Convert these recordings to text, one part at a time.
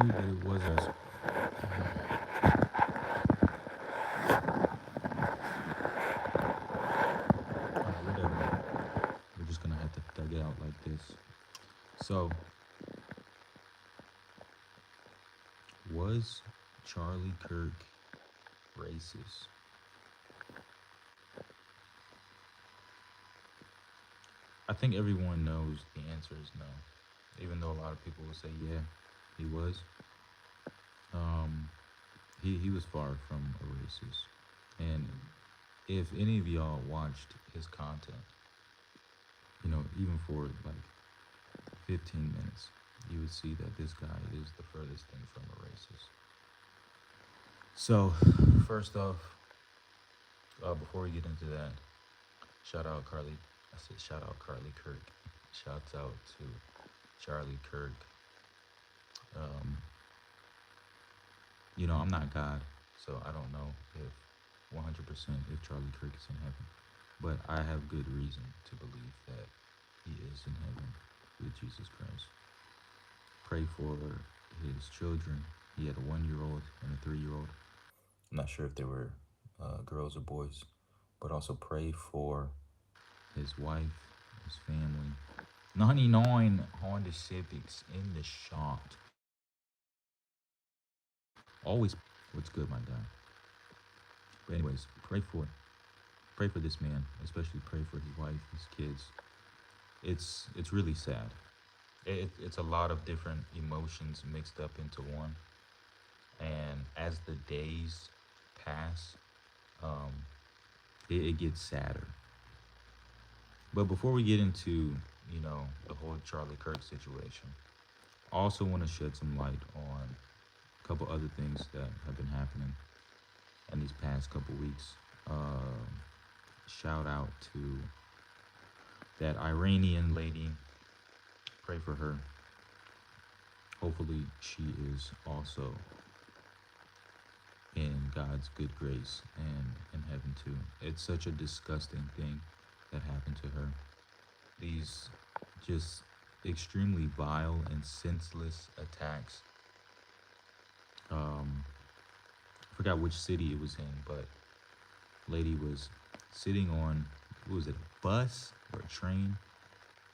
knew that it was us. All right, whatever. We're just gonna have to thug it out like this. So, was Charlie Kirk racist? I think everyone knows the answer is no. Even though a lot of people will say, yeah, he was. Um, he was far from a racist. And if any of y'all watched his content, even for like 15 minutes, you would see that this guy is the furthest thing from a racist. So, first off, before we get into that, shout out Carly. I said shout out Carly Kirk. Shouts out to Charlie Kirk. Um, I'm not God, so I don't know if 100% if Charlie Kirk is in heaven, but I have good reason to believe that he is in heaven with Jesus Christ. Pray for his children. He had a 1 year old and a 3 year old. I'm not sure if they were girls or boys, but also pray for his wife, his family. 99 Honda Civics in the shot. Always, what's good, my guy. But anyways, pray for this man, especially pray for his wife, his kids. It's really sad. It's a lot of different emotions mixed up into one. And as the days pass, um, it gets sadder. But before we get into the whole Charlie Kirk situation, I also want to shed some light on a couple other things that have been happening in these past couple weeks. Shout out to that Iranian lady. Pray for her. Hopefully, she is also in God's good grace and in heaven too. It's such a disgusting thing that happened to her. These just extremely vile and senseless attacks. I forgot which city it was in, but lady was sitting on, what was it, a bus or a train,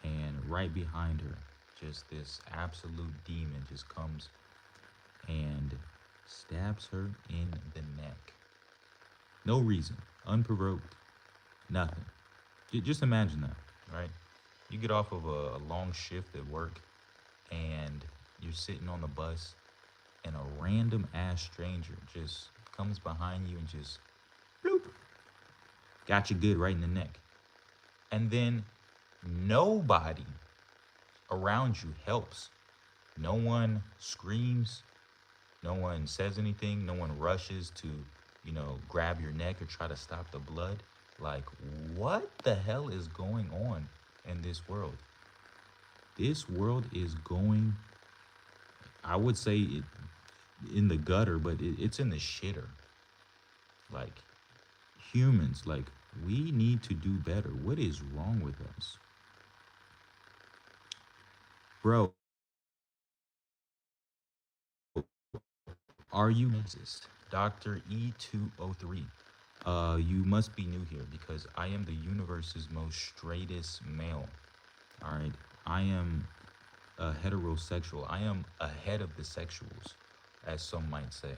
and right behind her, just this absolute demon just comes and stabs her in the neck. No reason, unprovoked, nothing. Just imagine that, right? You get off of a long shift at work and you're sitting on the bus and a random ass stranger just comes behind you and just bloop, got you good right in the neck. And then nobody around you helps. No one screams, no one says anything, no one rushes to, grab your neck or try to stop the blood. Like, what the hell is going on in this world? This world is going, I would say, in the gutter, but it's in the shitter. Like, humans, like, we need to do better. What is wrong with us? Bro, are you racist? Dr. E203. You must be new here because I am the universe's most straightest male. All right. I am a heterosexual. I am ahead of the sexuals, as some might say.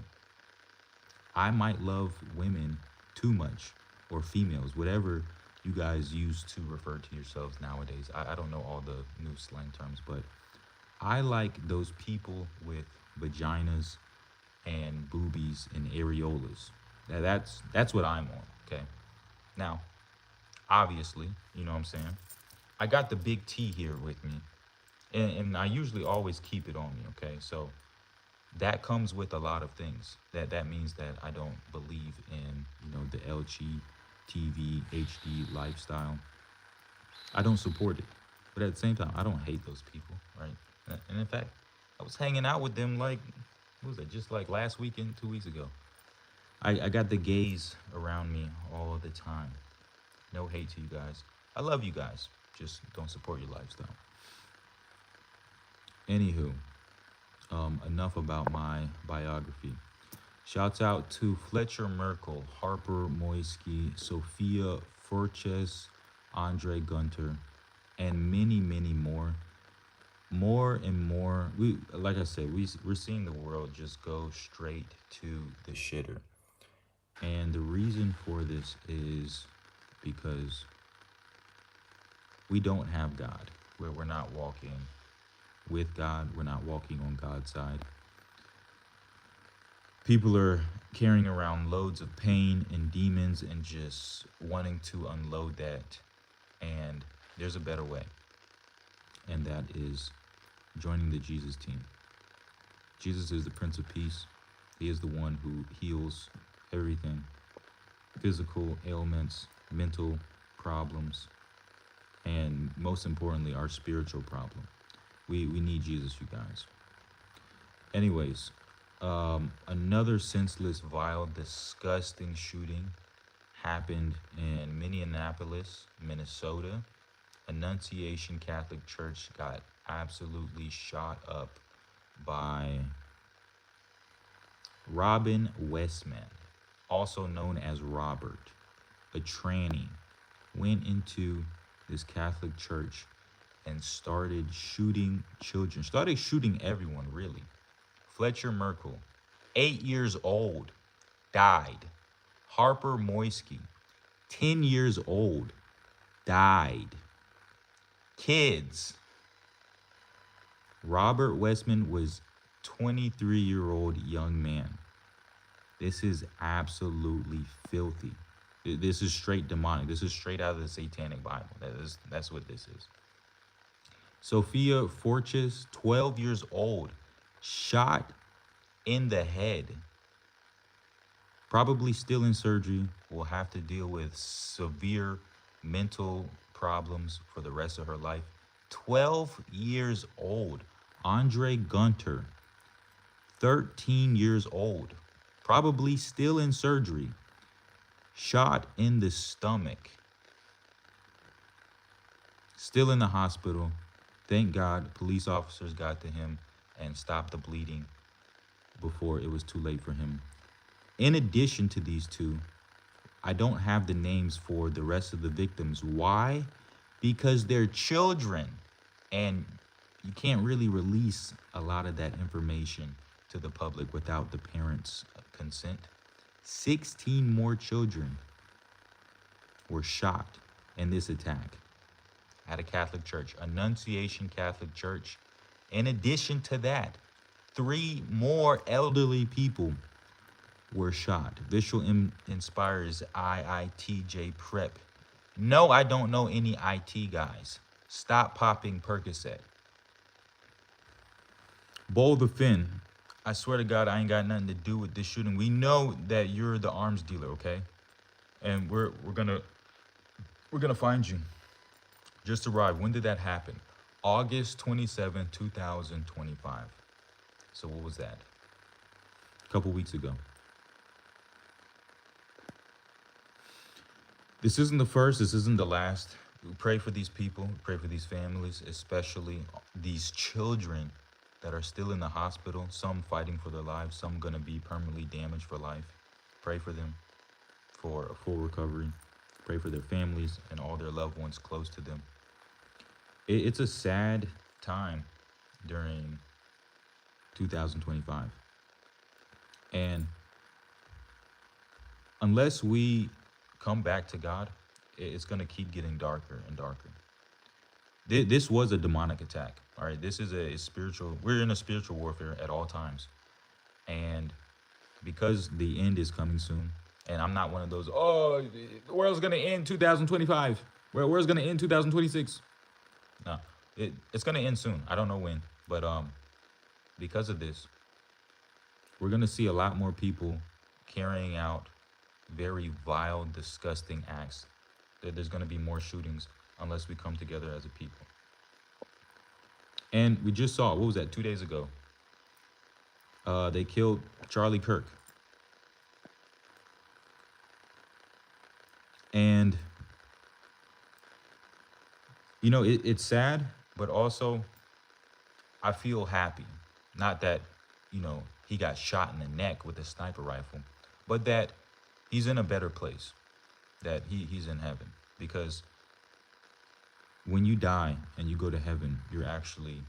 I might love women too much, or females, whatever you guys use to refer to yourselves nowadays. I don't know all the new slang terms, but I like those people with vaginas and boobies and areolas. That's what I'm on. Okay. Now, obviously, you know what I'm saying. I got the big T here with me, and I usually always keep it on me. Okay, so that comes with a lot of things. That means that I don't believe in the LG HD lifestyle. I don't support it, but at the same time, I don't hate those people, right? And in fact, I was hanging out with them like what was it? Just like last weekend, 2 weeks ago. I got the gays around me all the time. No hate to you guys. I love you guys. Just don't support your lifestyle. Anywho, Enough about my biography. Shouts out to Fletcher Merkel, Harper Moisky, Sophia Forches, Andre Gunter, and many, many more. More and more, like I said, we're seeing the world just go straight to the shitter. And the reason for this is because we don't have God. We're not walking with God. We're not walking on God's side. People are carrying around loads of pain and demons and just wanting to unload that. And there's a better way, and that is joining the Jesus team. Jesus is the Prince of Peace. He is the one who heals everything: physical ailments, mental problems, and most importantly, our spiritual problem. We need Jesus, you guys. Anyways, another senseless, vile, disgusting shooting happened in Minneapolis, Minnesota. Annunciation Catholic Church got absolutely shot up by Robin Westman, also known as Robert, a tranny, went into this Catholic church and started shooting children, started shooting everyone, really. Fletcher Merkel, 8 years old, died. Harper Moisky, 10 years old, died. Kids. Robert Westman was 23-year-old young man. This is absolutely filthy. This is straight demonic. This is straight out of the Satanic Bible. That's what this is. Sophia Forches, 12 years old, shot in the head. Probably still in surgery. Will have to deal with severe mental problems for the rest of her life. 12 years old. Andre Gunter, 13 years old, probably still in surgery, shot in the stomach, still in the hospital. Thank God police officers got to him and stopped the bleeding before it was too late for him. In addition to these two, I don't have the names for the rest of the victims. Why? Because they're children, and you can't really release a lot of that information to the public without the parents' consent. 16 more children were shot in this attack at a Catholic church, Annunciation Catholic Church. In addition to that, 3 more elderly people were shot. Visual Inspires IITJ Prep. No, I don't know any IT guys. Stop popping Percocet. Boulder Finn, I swear to God, I ain't got nothing to do with this shooting. We know that you're the arms dealer, okay? And we're gonna find you. Just arrived. When did that happen? August 27, 2025. So what was that? A couple weeks ago. This isn't the first, this isn't the last. We pray for these people, we pray for these families, especially these children that are still in the hospital, some fighting for their lives, some gonna be permanently damaged for life. Pray for them for a full recovery. Pray for their families and all their loved ones close to them. It's a sad time during 2025. And unless we come back to God, it's going to keep getting darker and darker. This was a demonic attack. All right. This is a spiritual, we're in a spiritual warfare at all times. And because the end is coming soon, and I'm not one of those, oh, the world's going to end 2025. Where's going to end 2026? No, it's going to end soon. I don't know when, but because of this, we're going to see a lot more people carrying out very vile, disgusting acts. There's going to be more shootings unless we come together as a people. And we just saw, what was that, 2 days ago? They killed Charlie Kirk. And, you know, it's sad, but also I feel happy. Not that, he got shot in the neck with a sniper rifle, but that he's in a better place, that he's in heaven. Because when you die and you go to heaven, you're actually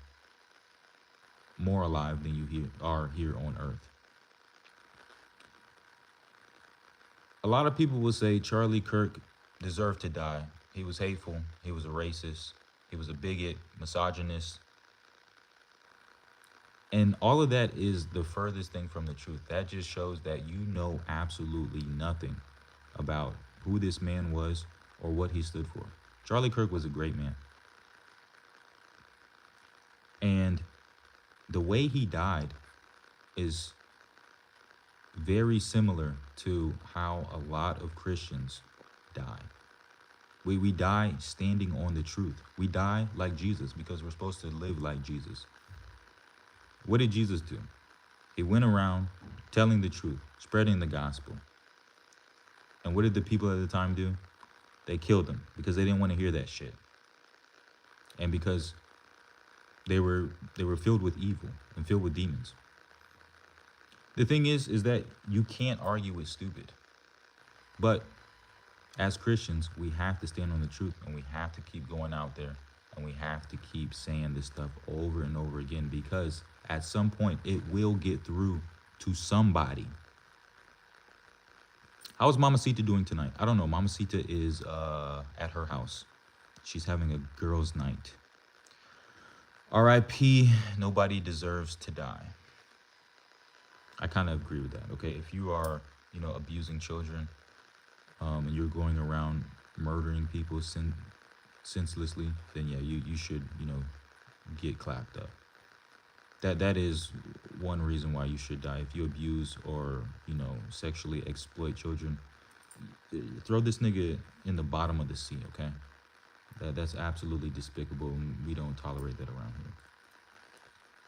more alive than are here on earth. A lot of people will say Charlie Kirk deserved to die. He was hateful. He was a racist. He was a bigot, misogynist. And all of that is the furthest thing from the truth. That just shows that you know absolutely nothing about who this man was or what he stood for. Charlie Kirk was a great man. And the way he died is very similar to how a lot of Christians die. We die standing on the truth. We die like Jesus because we're supposed to live like Jesus. What did Jesus do? He went around telling the truth, spreading the gospel. And what did the people at the time do? They killed him because they didn't want to hear that shit. And because they were filled with evil and filled with demons. The thing is that you can't argue with stupid. But as Christians, we have to stand on the truth, and we have to keep going out there, and we have to keep saying this stuff over and over again, because at some point it will get through to somebody. How's Mamacita doing tonight? I don't know. Mamacita is at her house. She's having a girls' night. R.I.P. Nobody deserves to die. I kind of agree with that. Okay, if you are, abusing children, and you're going around murdering people senselessly, then yeah, you should, get clapped up. That is one reason why you should die. If you abuse or, sexually exploit children, throw this nigga in the bottom of the sea, okay? That's absolutely despicable, and we don't tolerate that around here.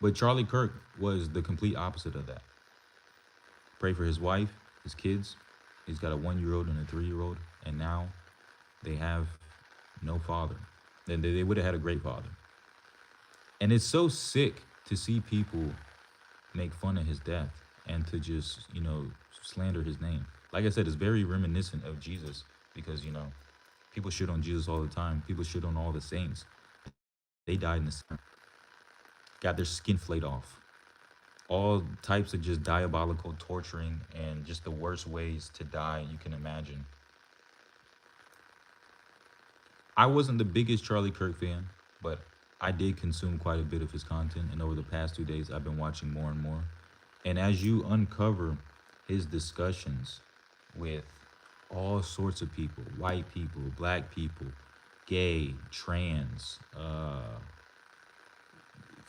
But Charlie Kirk was the complete opposite of that. Pray for his wife, his kids. He's got a 1-year-old and a 3-year-old, and now they have no father. Then they would have had a great father. And it's so sick to see people make fun of his death and to just, slander his name. Like I said, it's very reminiscent of Jesus because, people shit on Jesus all the time. People shit on all the saints. They died in the sun. Got their skin flayed off. All types of just diabolical torturing and just the worst ways to die you can imagine. I wasn't the biggest Charlie Kirk fan, but I did consume quite a bit of his content. And over the past 2 days, I've been watching more and more. And as you uncover his discussions with all sorts of people, white people, black people, gay, trans,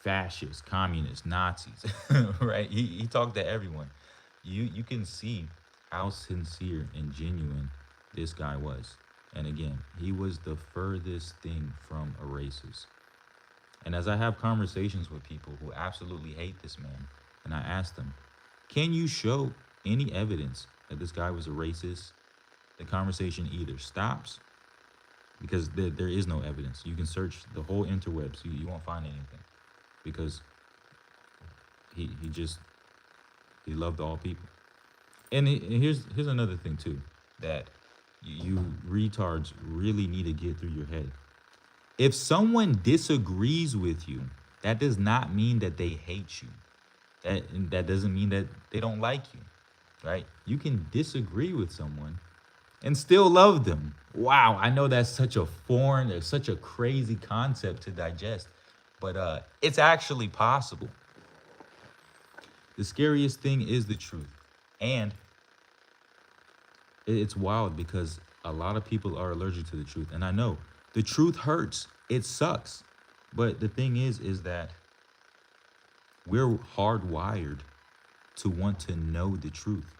fascists, communists, Nazis, right? He talked to everyone. You can see how sincere and genuine this guy was. And again, he was the furthest thing from a racist. And as I have conversations with people who absolutely hate this man, and I ask them, can you show any evidence that this guy was a racist? The conversation either stops, because there is no evidence. You can search the whole interwebs. You won't find anything. Because he loved all people. And here's another thing too, that you retards really need to get through your head. If someone disagrees with you, that does not mean that they hate you. That doesn't mean that they don't like you, right? You can disagree with someone and still love them. Wow, I know that's such a crazy concept to digest. But it's actually possible. The scariest thing is the truth. And it's wild because a lot of people are allergic to the truth. And I know the truth hurts. It sucks. But the thing is that we're hardwired to want to know the truth.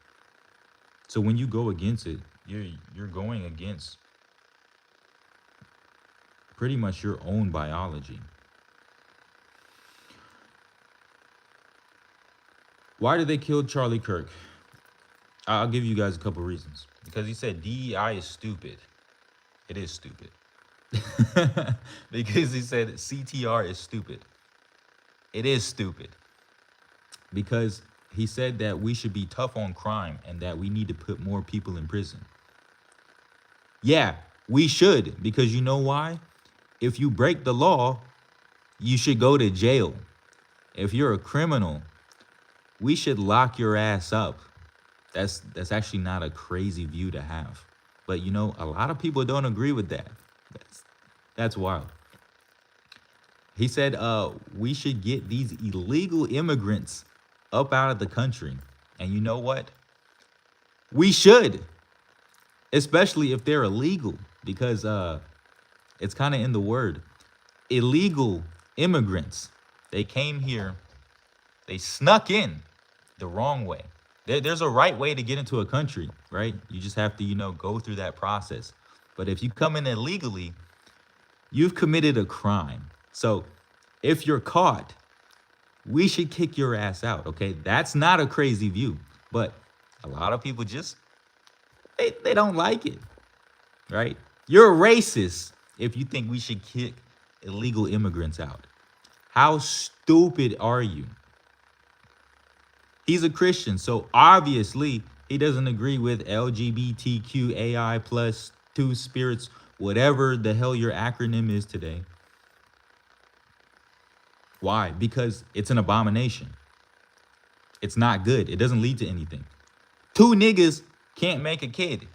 So when you go against it, you're going against pretty much your own biology. Why did they kill Charlie Kirk? I'll give you guys a couple reasons. Because he said DEI is stupid. It is stupid. Because he said CTR is stupid. It is stupid. because he said that we should be tough on crime and that we need to put more people in prison. Yeah, we should, because you know why? If you break the law, you should go to jail. If you're a criminal, we should lock your ass up. That's actually not a crazy view to have. But you know, a lot of people don't agree with that. That's that's wild. He said we should get these illegal immigrants up out of the country. And you know what? We should, especially if they're illegal, because it's kind of in the word. Illegal immigrants. They came here, they snuck in the wrong way. There's a right way to get into a country, right? You just have to, go through that process. But if you come in illegally, you've committed a crime. So if you're caught, we should kick your ass out, okay? That's not a crazy view. But a lot of people just, they don't like it, right? You're a racist if you think we should kick illegal immigrants out. How stupid are you? He's a Christian, so obviously he doesn't agree with LGBTQAI plus two spirits, whatever the hell your acronym is today. Why? Because it's an abomination. It's not good. It doesn't lead to anything. Two niggas can't make a kid.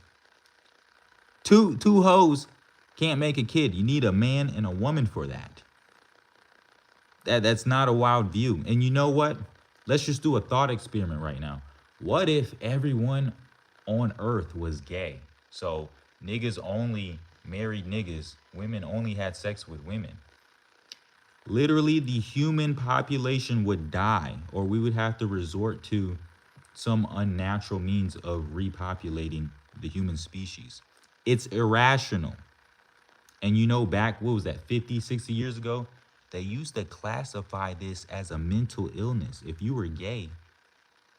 Two hoes can't make a kid. You need a man and a woman for that. That's not a wild view. And you know what? Let's just do a thought experiment right now. What if everyone on earth was gay? So niggas only married niggas, women only had sex with women. Literally, the human population would die, or we would have to resort to some unnatural means of repopulating the human species. It's irrational. And back, what was that, 50, 60 years ago? They used to classify this as a mental illness. If you were gay,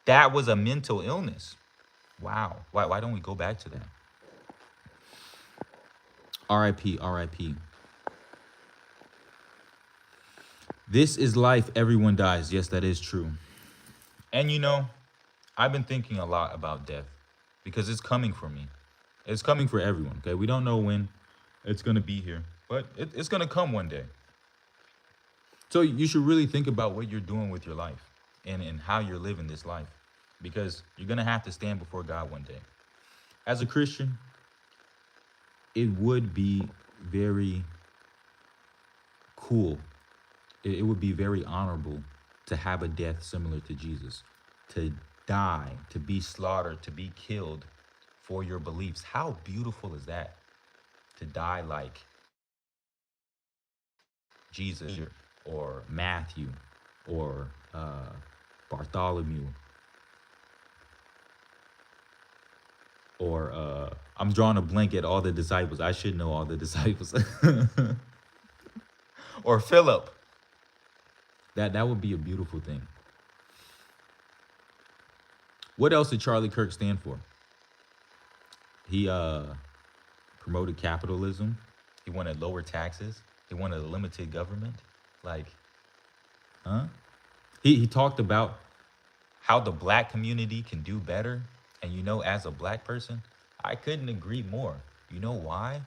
that was a mental illness. Wow. Why don't we go back to that? RIP, RIP. This is life, everyone dies. Yes, that is true. And I've been thinking a lot about death because it's coming for me. It's coming for everyone, okay? We don't know when it's going to be here, but it's going to come one day. So you should really think about what you're doing with your life and how you're living this life, because you're going to have to stand before God one day. As a Christian, it would be very cool. It would be very honorable to have a death similar to Jesus, to die, to be slaughtered, to be killed for your beliefs. How beautiful is that? To die like Jesus or Matthew or Bartholomew or I'm drawing a blank at all the disciples. I should know all the disciples. Or Philip. That would be a beautiful thing. What else did Charlie Kirk stand for? He promoted capitalism. He wanted lower taxes. He wanted a limited government. He talked about how the black community can do better. And as a black person, I couldn't agree more. You know why?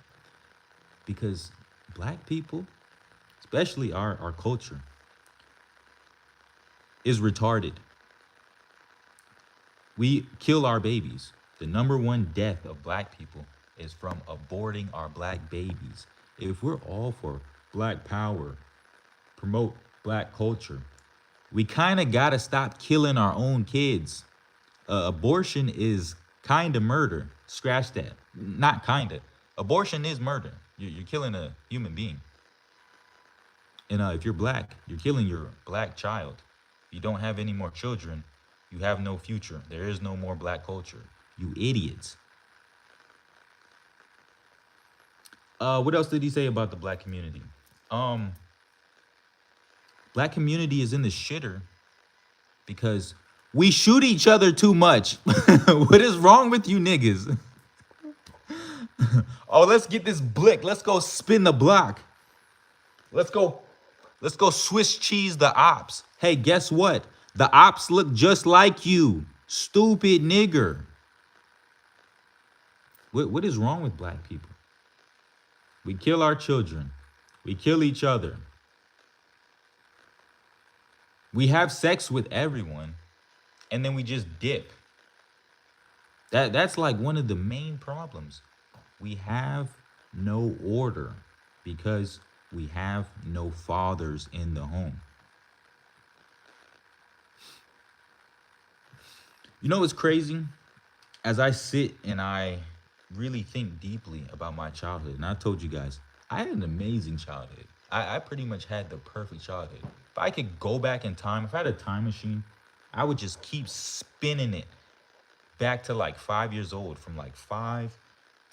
Because black people, especially our culture, is retarded. We kill our babies. The number one death of black people is from aborting our black babies. If we're all for black power, promote black culture, we kind of got to stop killing our own kids. Abortion is kind of murder. Scratch that. Not kind of. Abortion is murder. You're killing a human being. And if you're black, you're killing your black child. You don't have any more children. You have no future. There is no more black culture. You idiots. What else did he say about the black community? Black community is in the shitter because we shoot each other too much. What is wrong with you niggas? Oh, let's get this blick. Let's go spin the block. Let's go Swiss cheese the ops. Hey, guess what? The ops look just like you. Stupid nigger. What is wrong with black people? We kill our children. We kill each other. We have sex with everyone and then we just dip. That's like one of the main problems. We have no order because we have no fathers in the home. You know what's crazy? As I sit and I really think deeply about my childhood, and I told you guys, I had an amazing childhood. I pretty much had the perfect childhood. If I could go back in time, if I had a time machine, I would just keep spinning it back to like 5 years old, from like 5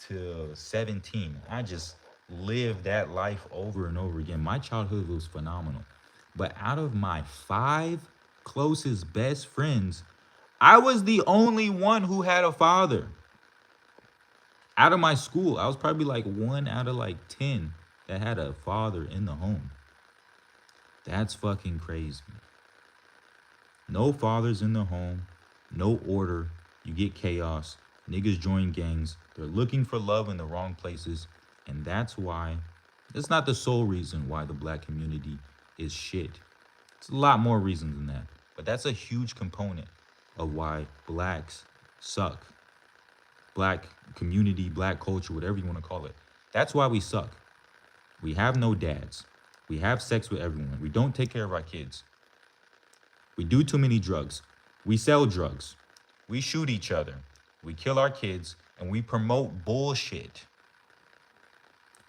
to 17. I just lived that life over and over again. My childhood was phenomenal. But out of my 5 closest best friends, I was the only one who had a father. Out of my school, I was probably like 1 out of like 10 that had a father in the home. That's fucking crazy. No fathers in the home, no order. You get chaos. Niggas join gangs. They're looking for love in the wrong places. And that's why, it's not the sole reason why the black community is shit. It's a lot more reasons than that. But that's a huge component of why blacks suck. Black community, black culture, whatever you want to call it. That's why we suck. We have no dads. We have sex with everyone. We don't take care of our kids. We do too many drugs. We sell drugs. We shoot each other. We kill our kids. And we promote bullshit.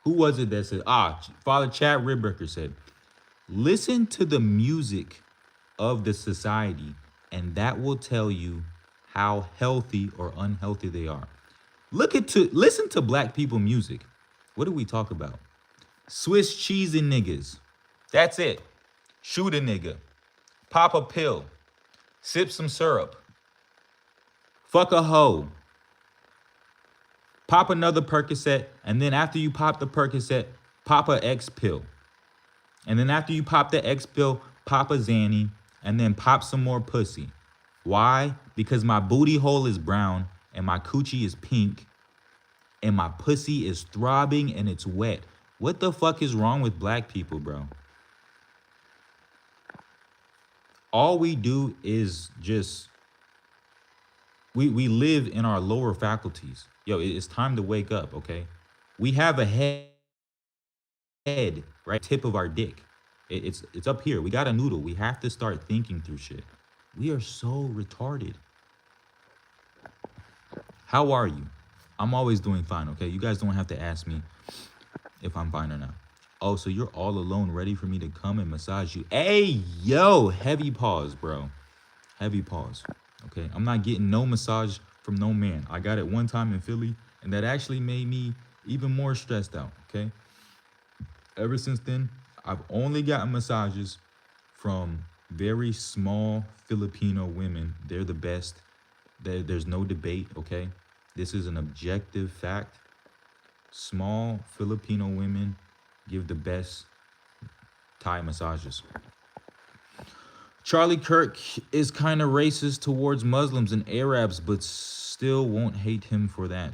Who was it that said, Father Chad Ribbecker said, listen to the music of the society, and that will tell you how healthy or unhealthy they are. Listen to black people music. What do we talk about? Swiss cheese and niggas. That's it. Shoot a nigga. Pop a pill. Sip some syrup. Fuck a hoe. Pop another Percocet, and then after you pop the Percocet, pop a X pill. And then after you pop the X pill, pop a Xanny, and then pop some more pussy. Why? Because my booty hole is brown, and my coochie is pink, and my pussy is throbbing and it's wet. What the fuck is wrong with black people, bro? All we do is just, we live in our lower faculties. Yo, it's time to wake up, okay? We have a head, right? Tip of our dick. It's up here. We got a noodle. We have to start thinking through shit. We are so retarded. How are you? I'm always doing fine, okay? You guys don't have to ask me if I'm fine or not. Oh, so you're all alone, ready for me to come and massage you. Hey, yo, heavy pause, bro. Heavy pause, okay? I'm not getting no massage from no man. I got it one time in Philly, and that actually made me even more stressed out, okay? Ever since then, I've only gotten massages from very small Filipino women. They're the best. There's no debate, okay? This is an objective fact. Small Filipino women give the best Thai massages. Charlie Kirk is kind of racist towards Muslims and Arabs, but still won't hate him for that.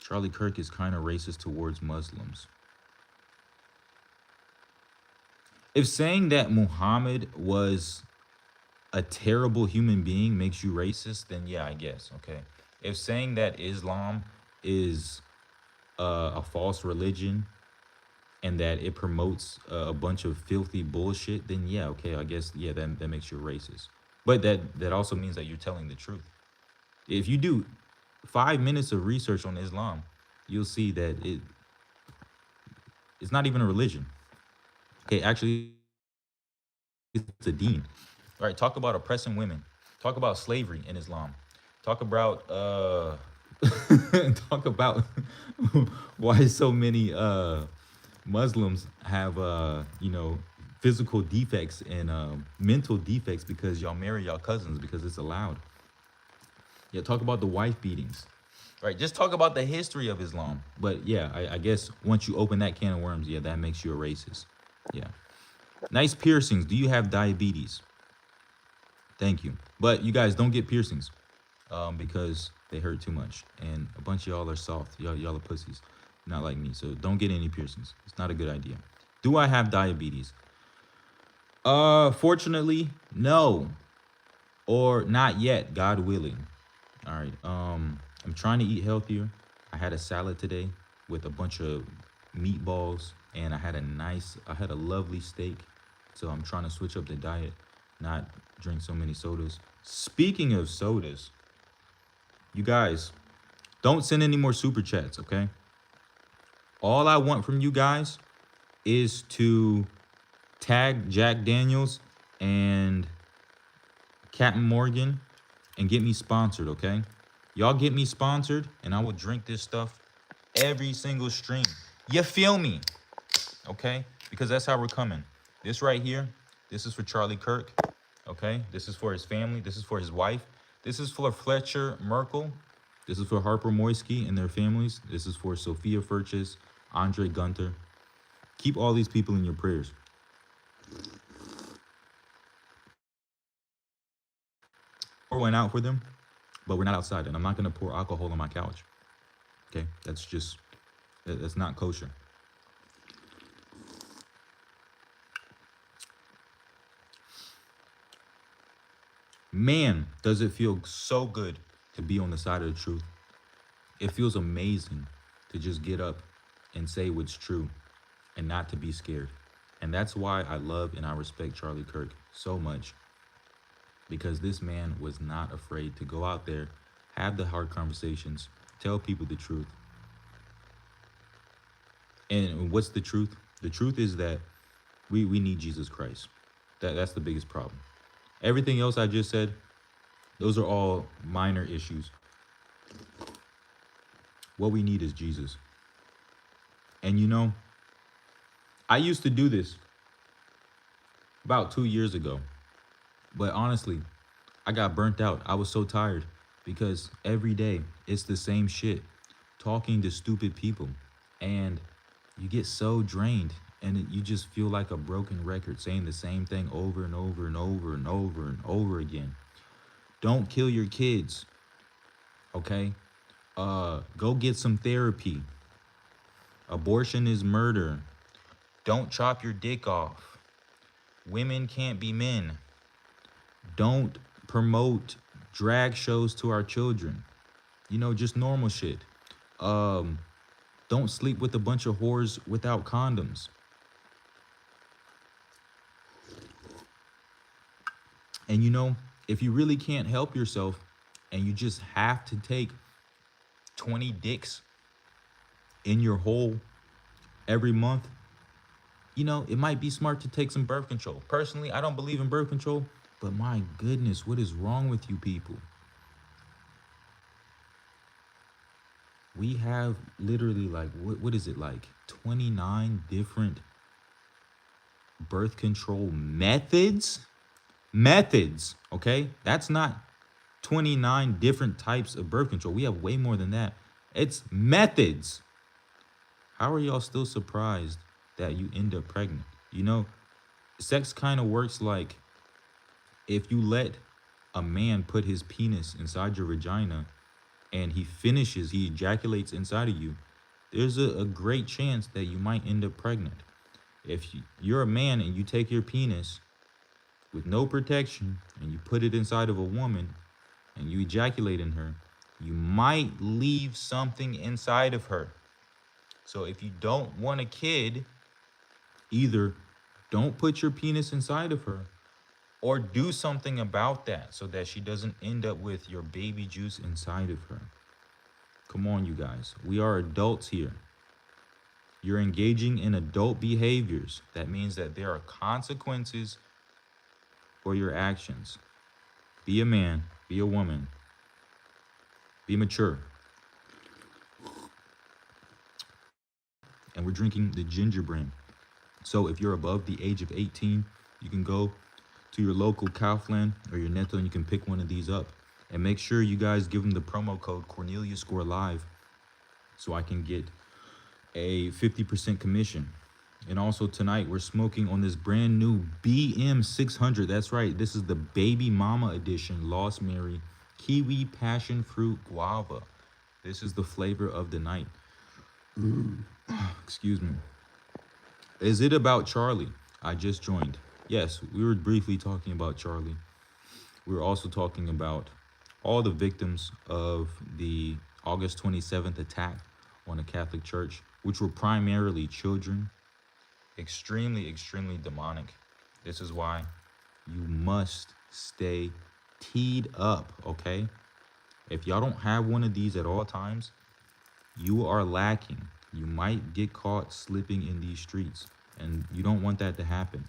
Charlie Kirk is kind of racist towards Muslims. If saying that Muhammad was a terrible human being makes you racist, then yeah, I guess, okay. If saying that Islam is a false religion and that it promotes a bunch of filthy bullshit, then yeah, okay, I guess, yeah, that makes you racist. But that also means that you're telling the truth. If you do 5 minutes of research on Islam, you'll see that it's not even a religion. Okay, actually, it's a deen. All right, talk about oppressing women. Talk about slavery in Islam. Talk about talk about why so many Muslims have physical defects and mental defects because y'all marry y'all cousins because it's allowed. Yeah, talk about the wife beatings. Right, just talk about the history of Islam. But yeah, I guess once you open that can of worms, yeah, that makes you a racist. Yeah. Nice piercings. Do you have diabetes? Thank you. But you guys don't get piercings because they hurt too much. And a bunch of y'all are soft. Y'all are pussies. Not like me. So don't get any piercings. It's not a good idea. Do I have diabetes? Fortunately, no. Or not yet, God willing. All right. I'm trying to eat healthier. I had a salad today with a bunch of meatballs, and I had a lovely steak. So I'm trying to switch up the diet, not drink so many sodas. Speaking of sodas, you guys, don't send any more super chats, okay? All I want from you guys is to tag Jack Daniels and Captain Morgan and get me sponsored, okay? Y'all get me sponsored and I will drink this stuff every single stream. You feel me? Okay? Because that's how we're coming. This right here, this is for Charlie Kirk, okay? This is for his family. This is for his wife. This is for Fletcher Merkel. This is for Harper Moisky and their families. This is for Sophia Furches, Andre Gunter. Keep all these people in your prayers. Went out for them, but we're not outside, and I'm not gonna pour alcohol on my couch. Okay, that's not kosher. Man, does it feel so good to be on the side of the truth. It feels amazing to just get up and say what's true and not to be scared. And that's why I love and I respect Charlie Kirk so much, because this man was not afraid to go out there, have the hard conversations, tell people the truth. And what's the truth? The truth is that we need Jesus Christ. That's the biggest problem. Everything else I just said, those are all minor issues. What we need is Jesus. And you know, I used to do this about 2 years ago. But honestly, I got burnt out. I was so tired because every day it's the same shit, talking to stupid people. And you get so drained and you just feel like a broken record saying the same thing over and over and over and over and over again. Don't kill your kids, okay? Go get some therapy. Abortion is murder. Don't chop your dick off. Women can't be men. Don't promote drag shows to our children. You know, just normal shit. Don't sleep with a bunch of whores without condoms. And you know, if you really can't help yourself and you just have to take 20 dicks in your hole every month, you know, it might be smart to take some birth control. Personally, I don't believe in birth control, but my goodness, what is wrong with you people? We have literally like, what is it like? 29 different birth control methods? Methods, okay? That's not 29 different types of birth control. We have way more than that. It's methods. How are y'all still surprised that you end up pregnant? You know, sex kind of works like if you let a man put his penis inside your vagina and he ejaculates inside of you, there's a great chance that you might end up pregnant. If you're a man and you take your penis with no protection and you put it inside of a woman and you ejaculate in her, you might leave something inside of her. So if you don't want a kid, either don't put your penis inside of her or do something about that so that she doesn't end up with your baby juice inside of her. Come on, you guys. We are adults here. You're engaging in adult behaviors. That means that there are consequences for your actions. Be a man, be a woman, be mature. And we're drinking the ginger brand. So if you're above the age of 18, you can go to your local Kaufland or your Netto and you can pick one of these up. And make sure you guys give them the promo code Cornelius Score Live so I can get a 50% commission. And also tonight we're smoking on this brand new BM 600. That's right. This is the Baby Mama edition Lost Mary Kiwi Passion Fruit Guava. This is the flavor of the night. Excuse me. Is it about Charlie? I just joined. Yes, we were briefly talking about Charlie. We were also talking about all the victims of the August 27th attack on a Catholic church, which were primarily children. Extremely, extremely demonic. This is why you must stay teed up, okay? If y'all don't have one of these at all times, you are lacking. You might get caught slipping in these streets, and you don't want that to happen.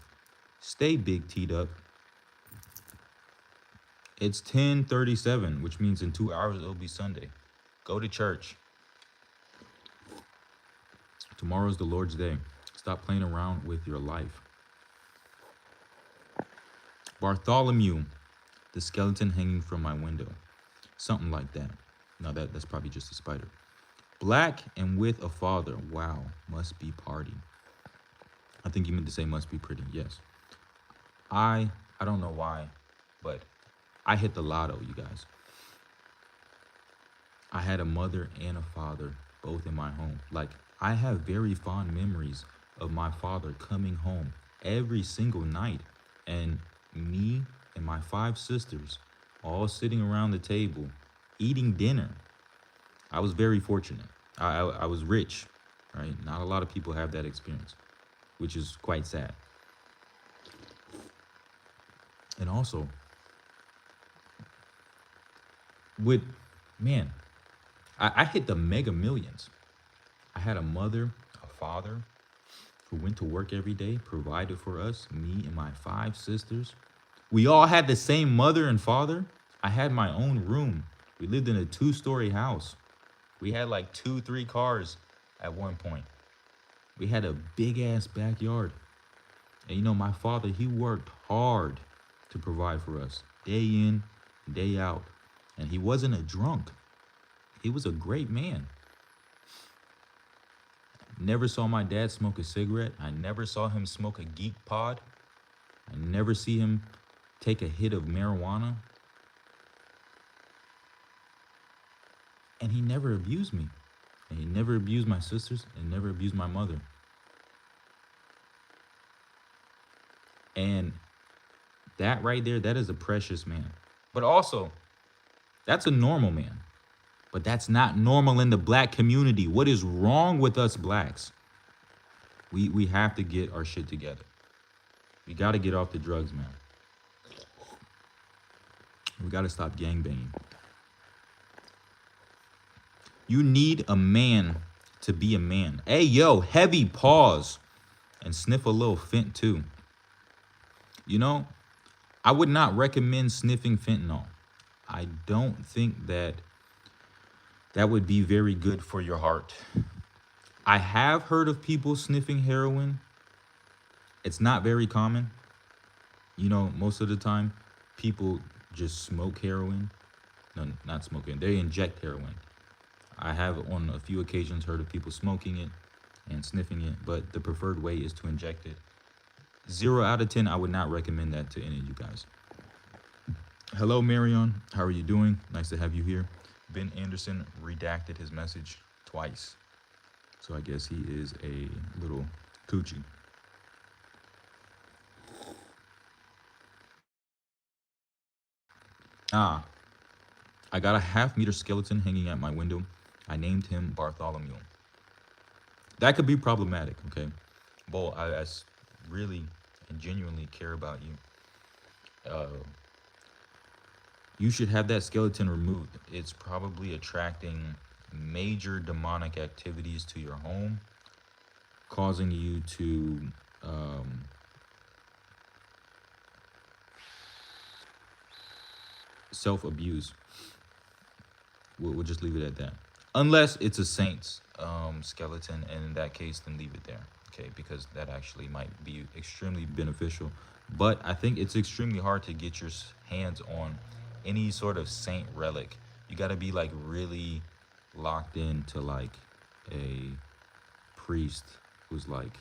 Stay big teed up. It's 10:37, which means in 2 hours it'll be Sunday. Go to church. Tomorrow's the Lord's day. Stop playing around with your life. Bartholomew, the skeleton hanging from my window. Something like that. No, that's probably just a spider. Black and with a father. Wow, must be party. I think you meant to say must be pretty. Yes. I don't know why, but I hit the lotto, you guys. I had a mother and a father both in my home. Like, I have very fond memories of my father coming home every single night, and me and my 5 sisters all sitting around the table eating dinner. I was very fortunate. I was rich, right? Not a lot of people have that experience, which is quite sad. And also, with, man, I hit the mega millions. I had a mother, a father who went to work every day, provided for us, me and my 5 sisters. We all had the same mother and father. I had my own room. We lived in a 2-story house. We had like 2, 3 cars at one point. We had a big ass backyard. And you know, my father, he worked hard to provide for us, day in, day out. And he wasn't a drunk. He was a great man. Never saw my dad smoke a cigarette. I never saw him smoke a geek pod. I never see him take a hit of marijuana. And he never abused me. And he never abused my sisters and never abused my mother. And that right there, that is a precious man. But also, that's a normal man. But that's not normal in the black community. What is wrong with us blacks? We have to get our shit together. We got to get off the drugs, man. We got to stop gangbanging. You need a man to be a man. Hey, yo, heavy pause. And sniff a little fent, too. You know, I would not recommend sniffing fentanyl. I don't think that would be very good for your heart. I have heard of people sniffing heroin. It's not very common. You know, most of the time, people just smoke heroin. No, not smoking. They inject heroin. I have on a few occasions heard of people smoking it and sniffing it, but the preferred way is to inject it. 0 out of 10, I would not recommend that to any of you guys. Hello, Marion. How are you doing? Nice to have you here. Ben Anderson redacted his message twice. So I guess he is a little coochie. I got a half-meter skeleton hanging at my window. I named him Bartholomew. That could be problematic, okay? Bo, I really and genuinely care about you. You should have that skeleton removed. It's probably attracting major demonic activities to your home, causing you to self-abuse. We'll just leave it at that. Unless it's a saint's skeleton, and in that case, then leave it there, okay? Because that actually might be extremely beneficial. But I think it's extremely hard to get your hands on any sort of saint relic. You got to be like really locked into like a priest who's like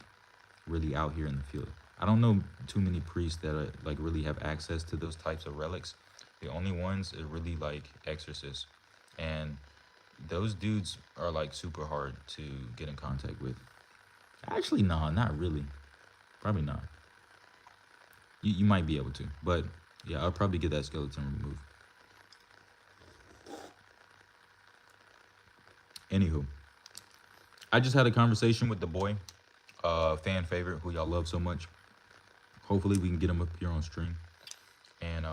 really out here in the field. I don't know too many priests that like really have access to those types of relics. The only ones are really like exorcists, and those dudes are like super hard to get in contact with. Actually, no, not really. Probably not. You might be able to, but yeah, I'll probably get that skeleton removed. Anywho, I just had a conversation with the boy, fan favorite, who y'all love so much. Hopefully, we can get him up here on stream. And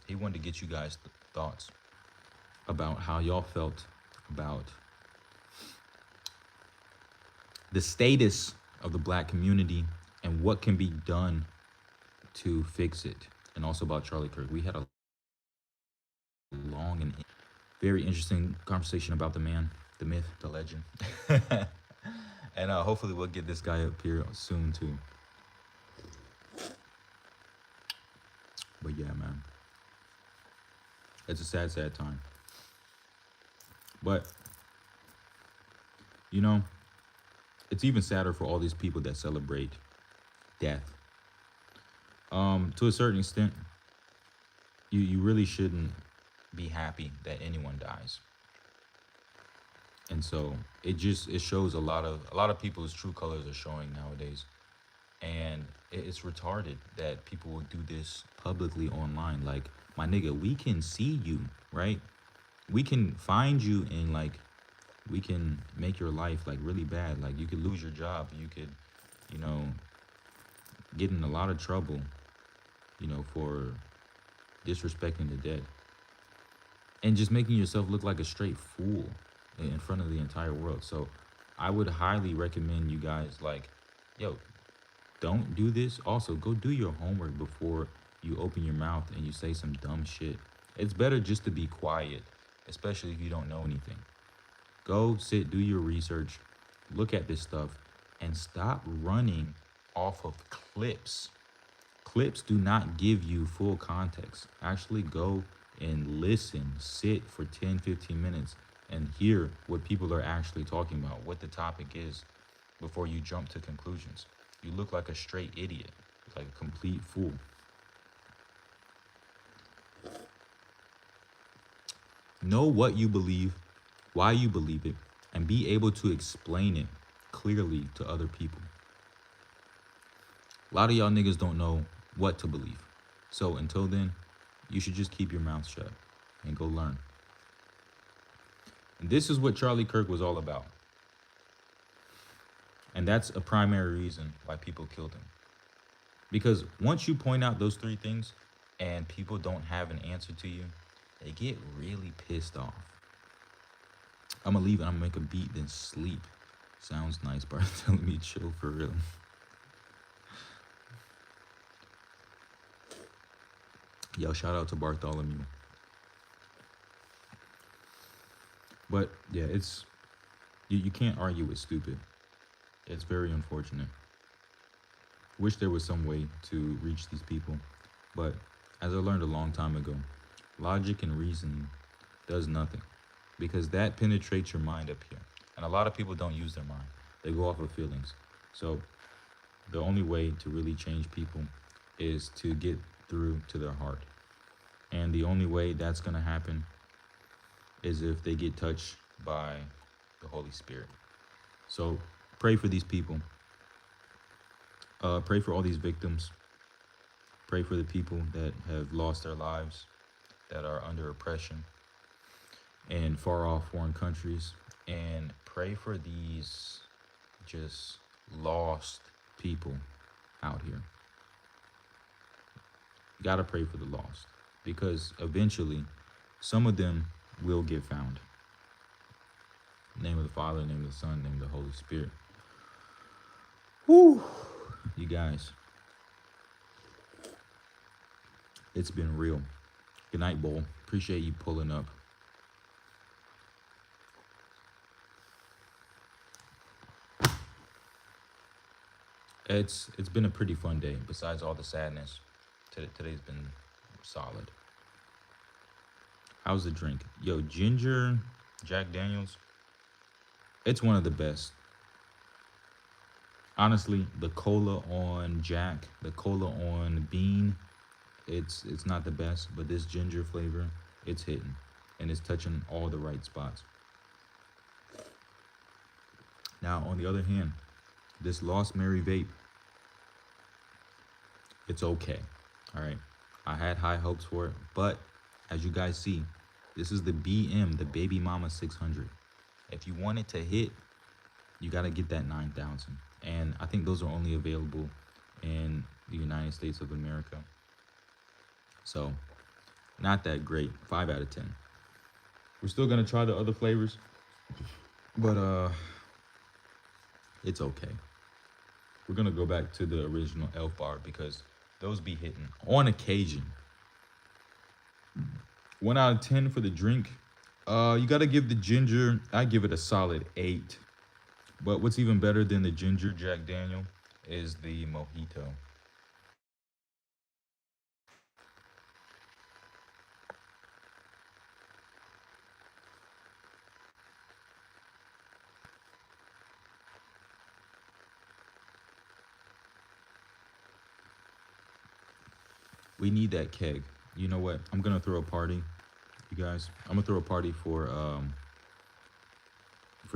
he wanted to get you guys' thoughts about how y'all felt about the status of the black community and what can be done to fix it, and also about Charlie Kirk. We had a long and very interesting conversation about the man, the myth, the legend. And hopefully we'll get this guy up here soon too. But yeah, man, it's a sad, sad time. But you know, it's even sadder for all these people that celebrate death. To a certain extent, you really shouldn't be happy that anyone dies. And so it shows a lot of people's true colors are showing nowadays. And it's retarded that people will do this publicly online. Like, my nigga, we can see you, right? We can find you, and like we can make your life like really bad. Like, you could lose your job, you could, you know, get in a lot of trouble, for disrespecting the dead and just making yourself look like a straight fool in front of the entire world. So I would highly recommend you guys, like, yo, don't do this. Also, go do your homework before you open your mouth and you say some dumb shit. It's better just to be quiet, especially if you don't know anything. Go sit, do your research, look at this stuff, and stop running off of clips. Clips do not give you full context. Actually go and listen, sit for 10, 15 minutes and hear what people are actually talking about, what the topic is, before you jump to conclusions. You look like a straight idiot, like a complete fool. Know what you believe, why you believe it, and be able to explain it clearly to other people. A lot of y'all niggas don't know what to believe. So until then, you should just keep your mouth shut and go learn. And this is what Charlie Kirk was all about. And that's a primary reason why people killed him. Because once you point out those three things and people don't have an answer to you, they get really pissed off. I'm gonna leave it. I'm gonna make a beat, then sleep. Sounds nice, but telling me chill for real. Yo, shout out to Bartholomew. But yeah, it's you can't argue with stupid. It's very unfortunate. Wish there was some way to reach these people, but as I learned a long time ago, logic and reasoning does nothing, because that penetrates your mind up here. And a lot of people don't use their mind. They go off of feelings. So the only way to really change people is to get through to their heart. And the only way that's going to happen is if they get touched by the Holy Spirit. So pray for these people. Pray for all these victims. Pray for the people that have lost their lives, that are under oppression in far off foreign countries. And pray for these just lost people out here. You gotta pray for the lost, because eventually some of them will get found. Name of the Father, name of the Son, name of the Holy Spirit. Whew. You guys, it's been real. Good night, Bull. Appreciate you pulling up. It's been a pretty fun day. Besides all the sadness, today's been solid. How's the drink? Yo, ginger Jack Daniels. It's one of the best. Honestly, the cola on Jack, the cola on Bean, it's not the best, but this ginger flavor, it's hitting, and it's touching all the right spots. Now, on the other hand, this Lost Mary vape, it's okay. All right. I had high hopes for it, but as you guys see, this is the BM, the Baby Mama 600. If you want it to hit, you got to get that 9,000. And I think those are only available in the United States of America. So, not that great. 5 out of 10. We're still going to try the other flavors, but it's okay. We're going to go back to the original Elf Bar because those be hitting on occasion. 1 out of 10 for the drink. You got to give the ginger, I give it a solid 8. But what's even better than the ginger Jack Daniel is the mojito. We need that keg. You know what? I'm gonna throw a party, you guys. I'm gonna throw a party for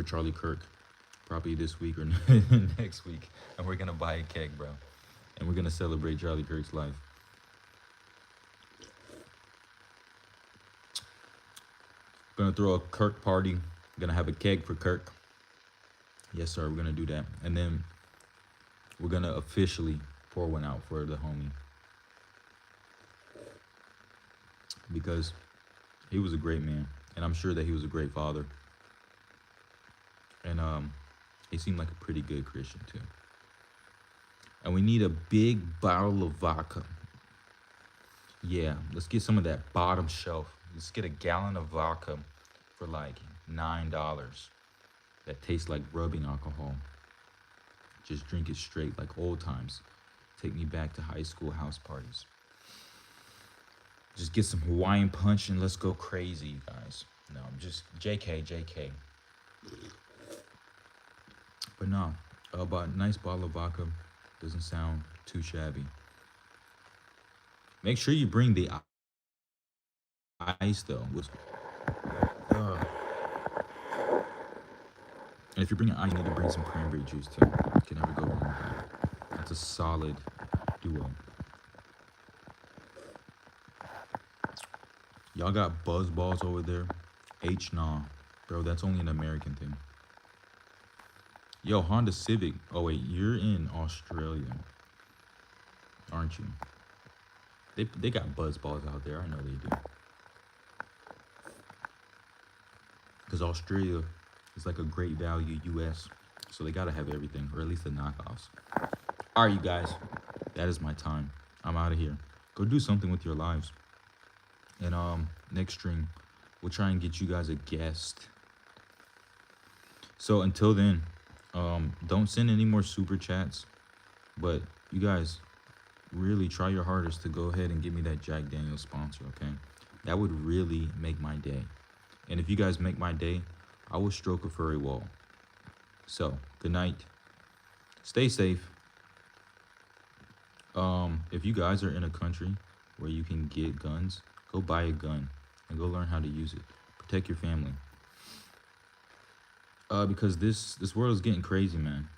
Charlie Kirk, probably this week or next week, and we're gonna buy a keg, bro, and we're gonna celebrate Charlie Kirk's life. Gonna throw a Kirk party. Gonna have a keg for Kirk. Yes, sir. We're gonna do that, and then we're gonna officially pour one out for the homie because he was a great man, and I'm sure that he was a great father, and he seemed like a pretty good Christian too. And we need a big bottle of vodka. Yeah, let's get some of that bottom shelf. Let's get a gallon of vodka for like $9. That tastes like rubbing alcohol. Just drink it straight like old times. Take me back to high school house parties. Just get some Hawaiian punch and let's go crazy, you guys. No, I'm just JK. But no, but a nice bottle of vodka doesn't sound too shabby. Make sure you bring the ice though. Uh, and if you bring an ice, you need to bring some cranberry juice too. You can never go wrong with that. That's a solid duo. Y'all got buzz balls over there? Nah. Bro, that's only an American thing. Yo, Honda Civic. Oh, wait, you're in Australia, aren't you? They got buzz balls out there. I know they do. Because Australia is like a great value US. So they got to have everything, or at least the knockoffs. All right, you guys. That is my time. I'm out of here. Go do something with your lives. And next stream, we'll try and get you guys a guest. So until then, don't send any more super chats. But you guys really try your hardest to go ahead and give me that Jack Daniels sponsor, okay? That would really make my day. And if you guys make my day, I will stroke a furry wall. So, good night. Stay safe. If you guys are in a country where you can get guns, go buy a gun and go learn how to use it. Protect your family. Because this world is getting crazy, man.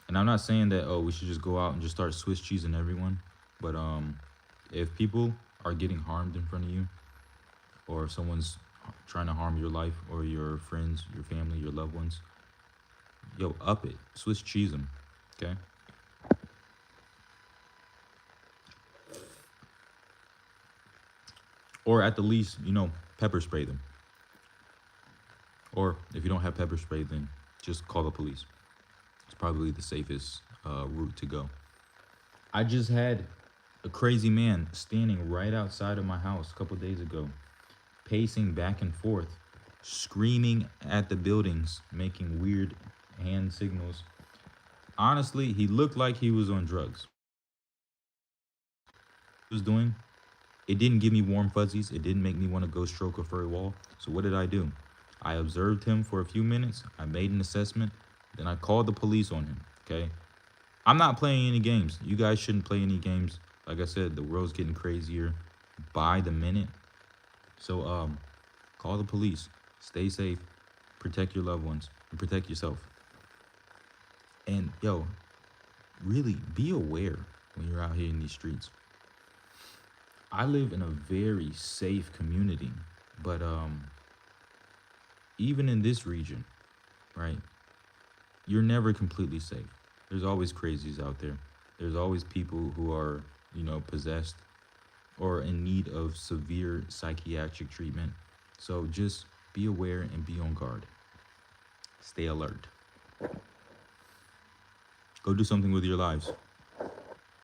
And I'm not saying that we should just go out and just start Swiss cheesing everyone, but if people are getting harmed in front of you, or if someone's trying to harm your life or your friends, your family, your loved ones, yo, up it, Swiss cheese them, okay? Or at the least, pepper spray them. Or if you don't have pepper spray, then just call the police. It's probably the safest route to go. I just had a crazy man standing right outside of my house a couple days ago, pacing back and forth, screaming at the buildings, making weird hand signals. Honestly, he looked like he was on drugs. What he was doing, it didn't give me warm fuzzies. It didn't make me want to go stroke a furry wall. So what did I do? I observed him for a few minutes. I made an assessment. Then I called the police on him. Okay. I'm not playing any games. You guys shouldn't play any games. Like I said, the world's getting crazier by the minute. So call the police. Stay safe. Protect your loved ones and protect yourself. And yo, really be aware when you're out here in these streets. I live in a very safe community, but even in this region, right? You're never completely safe. There's always crazies out there. There's always people who are, possessed or in need of severe psychiatric treatment. So just be aware and be on guard. Stay alert. Go do something with your lives.